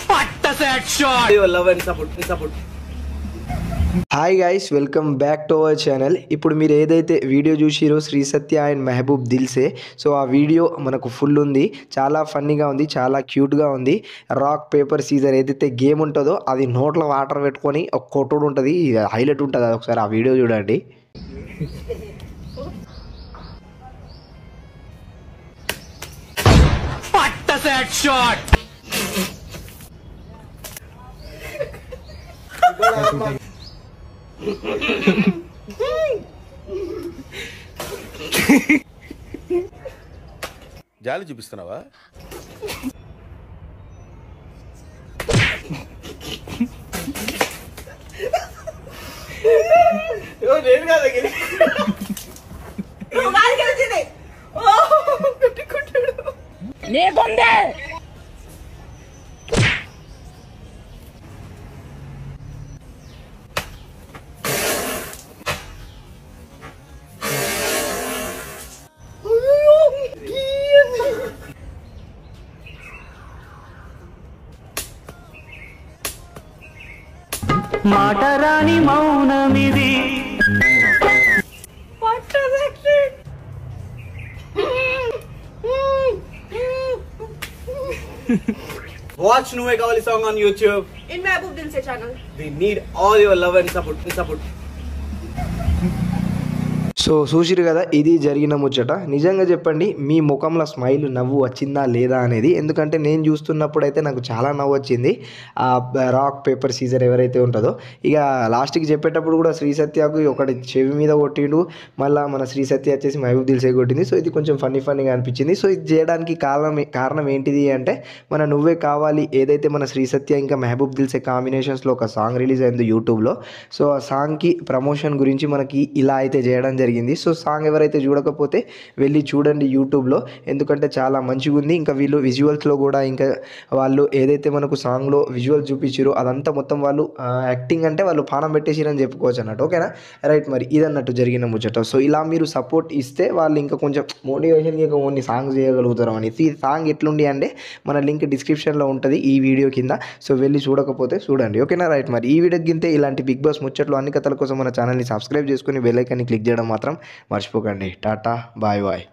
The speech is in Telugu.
Your love and support. Hi guys, welcome back to our channel. ఇప్పుడు మీరు ఏదైతే వీడియో చూసిరో శ్రీ సత్య అండ్ మెహబూబ్ దిల్సే, సో ఆ వీడియో మనకు ఫుల్ ఉంది, చాలా ఫన్నీగా ఉంది, చాలా క్యూట్గా ఉంది. రాక్ పేపర్ సీజర్ ఏదైతే గేమ్ ఉంటుందో అది నోట్లో వాటర్ పెట్టుకొని ఒక కొట్టుడు ఉంటుంది, హైలైట్ ఉంటుంది. అది ఒకసారి ఆ వీడియో చూడండి. జాలి చూపిస్తున్నావా? మాటరాని మౌనమిది. Watch Nuve Kavali song on YouTube. In Mehboob Dilse channel. We need all your love and support. So చూసిరు కదా, ఇది జరిగిన ముచ్చట. నిజంగా చెప్పండి, మీ ముఖంలో స్మైల్, నవ్వు వచ్చిందా లేదా అనేది. ఎందుకంటే నేను చూస్తున్నప్పుడు అయితే నాకు చాలా నవ్వు వచ్చింది. ఆ రాక్ పేపర్ సీజర్ ఎవరైతే ఉంటుందో, ఇక లాస్ట్కి చెప్పేటప్పుడు కూడా శ్రీ సత్యకు ఒకటి చెవి మీద కొట్టిండు, మళ్ళీ మన శ్రీ సత్య వచ్చేసి మెహబూబ్ దిల్సే కొట్టింది. సో ఇది కొంచెం ఫన్నీగా అనిపించింది. సో ఇది చేయడానికి కారణం ఏంటిది అంటే, మన నువ్వే కావాలి ఏదైతే మన శ్రీ సత్య ఇంకా మెహబూబ్ దిల్సే కాంబినేషన్స్లో ఒక సాంగ్ రిలీజ్ అయింది యూట్యూబ్లో. సో ఆ సాంగ్కి ప్రమోషన్ గురించి మనకి ఇలా అయితే చేయడం జరిగింది. సో సాంగ్ ఎవరైతే చూడకపోతే వెళ్ళి చూడండి యూట్యూబ్లో, ఎందుకంటే చాలా మంచిగా ఉంది. ఇంకా వీళ్ళు విజువల్స్లో కూడా, ఇంకా వాళ్ళు ఏదైతే మనకు సాంగ్లో విజువల్ చూపించారో అదంతా మొత్తం వాళ్ళు యాక్టింగ్ అంటే వాళ్ళు పానం పెట్టేసిరని చెప్పుకోవచ్చు అన్నట్టు. ఓకేనా, రైట్. మరి ఇదన్నట్టు జరిగిన ముచ్చట. సో ఇలా మీరు సపోర్ట్ ఇస్తే వాళ్ళు ఇంకా కొంచెం మోటివేషన్కి ఇంకా కొన్ని సాంగ్స్ చేయగలుగుతారు అని. ఈ సాంగ్ ఎట్లుండి అంటే మన లింక్ డిస్క్రిప్షన్లో ఉంటుంది ఈ వీడియో కింద. సో వెళ్ళి చూడకపోతే చూడండి. ఓకేనా, రైట్. మరి ఈ వీడియోకి గింతే ఇలాంటి బిగ్ బాస్ ముచ్చట్లు అన్ని కథల కోసం మన ఛానల్ని సబ్స్క్రైబ్ చేసుకుని బెల్ ఐకాన్ని క్లిక్ చేయడం మాత్రం మర్చిపోకండి. Ta-ta, bye bye.